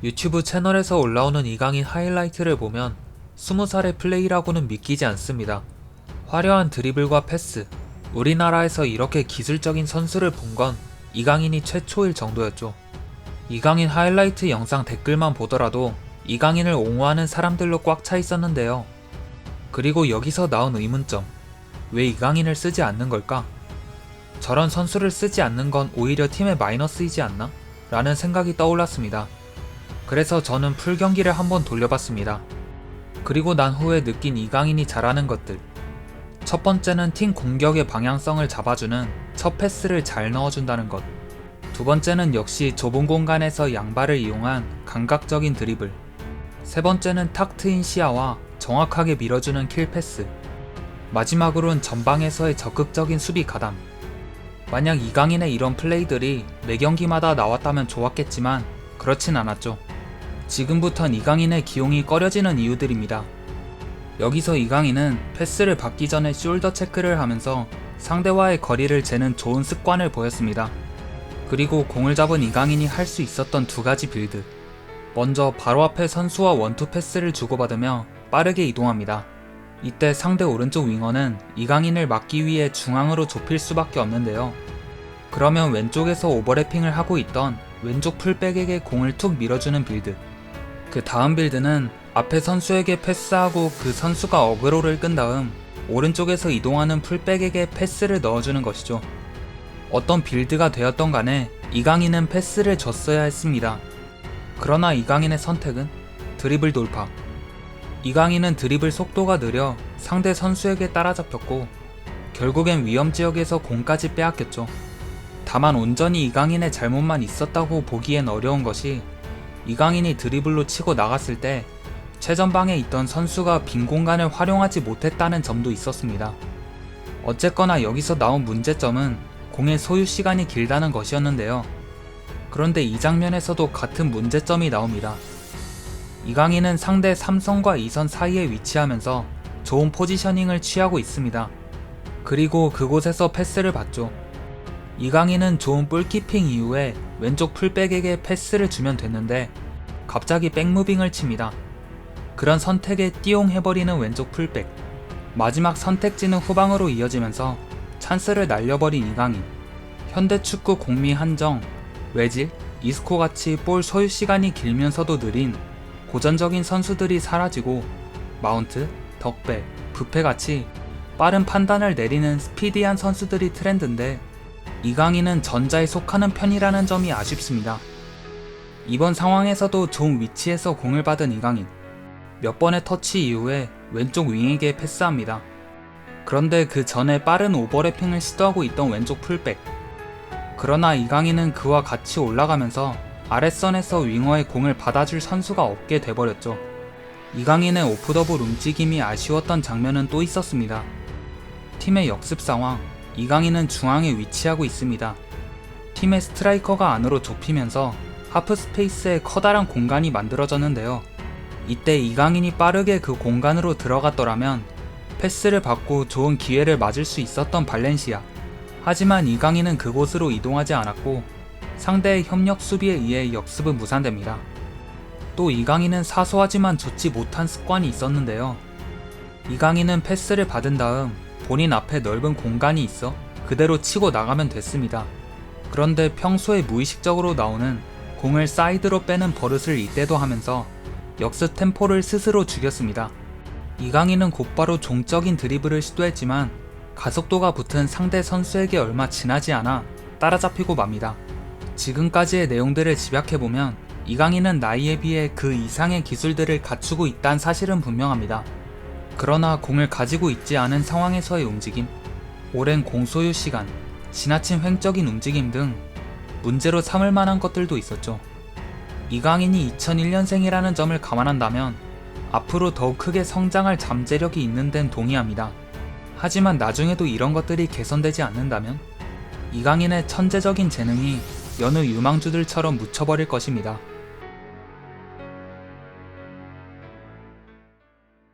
유튜브 채널에서 올라오는 이강인 하이라이트를 보면 20살의 플레이라고는 믿기지 않습니다. 화려한 드리블과 패스, 우리나라에서 이렇게 기술적인 선수를 본 건 이강인이 최초일 정도였죠. 이강인 하이라이트 영상 댓글만 보더라도 이강인을 옹호하는 사람들로 꽉 차 있었는데요. 그리고 여기서 나온 의문점, 왜 이강인을 쓰지 않는 걸까? 저런 선수를 쓰지 않는 건 오히려 팀의 마이너스이지 않나? 라는 생각이 떠올랐습니다. 그래서 저는 풀경기를 한번 돌려봤습니다. 그리고 난 후에 느낀 이강인이 잘하는 것들. 첫 번째는 팀 공격의 방향성을 잡아주는 첫 패스를 잘 넣어준다는 것. 두 번째는 역시 좁은 공간에서 양발을 이용한 감각적인 드리블. 세 번째는 탁 트인 시야와 정확하게 밀어주는 킬 패스. 마지막으로는 전방에서의 적극적인 수비 가담. 만약 이강인의 이런 플레이들이 매 경기마다 나왔다면 좋았겠지만 그렇진 않았죠. 지금부턴 이강인의 기용이 꺼려지는 이유들입니다. 여기서 이강인은 패스를 받기 전에 숄더 체크를 하면서 상대와의 거리를 재는 좋은 습관을 보였습니다. 그리고 공을 잡은 이강인이 할 수 있었던 두 가지 빌드. 먼저 바로 앞에 선수와 원투 패스를 주고받으며 빠르게 이동합니다. 이때 상대 오른쪽 윙어는 이강인을 막기 위해 중앙으로 좁힐 수밖에 없는데요. 그러면 왼쪽에서 오버래핑을 하고 있던 왼쪽 풀백에게 공을 툭 밀어주는 빌드. 그 다음 빌드는 앞에 선수에게 패스하고 그 선수가 어그로를 끈 다음 오른쪽에서 이동하는 풀백에게 패스를 넣어주는 것이죠. 어떤 빌드가 되었던 간에 이강인은 패스를 줬어야 했습니다. 그러나 이강인의 선택은 드리블 돌파. 이강인은 드리블 속도가 느려 상대 선수에게 따라잡혔고 결국엔 위험지역에서 공까지 빼앗겼죠. 다만 온전히 이강인의 잘못만 있었다고 보기엔 어려운 것이 이강인이 드리블로 치고 나갔을 때 최전방에 있던 선수가 빈 공간을 활용하지 못했다는 점도 있었습니다. 어쨌거나 여기서 나온 문제점은 공의 소유 시간이 길다는 것이었는데요. 그런데 이 장면에서도 같은 문제점이 나옵니다. 이강인은 상대 3선과 2선 사이에 위치하면서 좋은 포지셔닝을 취하고 있습니다. 그리고 그곳에서 패스를 받죠. 이강인은 좋은 볼키핑 이후에 왼쪽 풀백에게 패스를 주면 됐는데 갑자기 백무빙을 칩니다. 그런 선택에 띠용해버리는 왼쪽 풀백. 마지막 선택지는 후방으로 이어지면서 찬스를 날려버린 이강인. 현대축구 공미 한정, 외질, 이스코같이 볼 소유 시간이 길면서도 느린 고전적인 선수들이 사라지고 마운트, 덕배, 부페같이 빠른 판단을 내리는 스피디한 선수들이 트렌드인데 이강인은 전자에 속하는 편이라는 점이 아쉽습니다. 이번 상황에서도 좋은 위치에서 공을 받은 이강인. 몇 번의 터치 이후에 왼쪽 윙에게 패스합니다. 그런데 그 전에 빠른 오버래핑을 시도하고 있던 왼쪽 풀백. 그러나 이강인은 그와 같이 올라가면서 아랫선에서 윙어의 공을 받아줄 선수가 없게 돼버렸죠. 이강인의 오프더볼 움직임이 아쉬웠던 장면은 또 있었습니다. 팀의 역습 상황. 이강인은 중앙에 위치하고 있습니다. 팀의 스트라이커가 안으로 좁히면서 하프 스페이스에 커다란 공간이 만들어졌는데요. 이때 이강인이 빠르게 그 공간으로 들어갔더라면 패스를 받고 좋은 기회를 맞을 수 있었던 발렌시아. 하지만 이강인은 그곳으로 이동하지 않았고 상대의 협력 수비에 의해 역습은 무산됩니다. 또 이강인은 사소하지만 좋지 못한 습관이 있었는데요. 이강인은 패스를 받은 다음 본인 앞에 넓은 공간이 있어 그대로 치고 나가면 됐습니다. 그런데 평소에 무의식적으로 나오는 공을 사이드로 빼는 버릇을 이때도 하면서 역습 템포를 스스로 죽였습니다. 이강인은 곧바로 종적인 드리블을 시도했지만 가속도가 붙은 상대 선수에게 얼마 지나지 않아 따라잡히고 맙니다. 지금까지의 내용들을 집약해보면 이강인은 나이에 비해 그 이상의 기술들을 갖추고 있다는 사실은 분명합니다. 그러나 공을 가지고 있지 않은 상황에서의 움직임, 오랜 공소유 시간, 지나친 횡적인 움직임 등 문제로 삼을 만한 것들도 있었죠. 이강인이 2001년생이라는 점을 감안한다면 앞으로 더욱 크게 성장할 잠재력이 있는 데는 동의합니다. 하지만 나중에도 이런 것들이 개선되지 않는다면 이강인의 천재적인 재능이 여느 유망주들처럼 묻혀버릴 것입니다.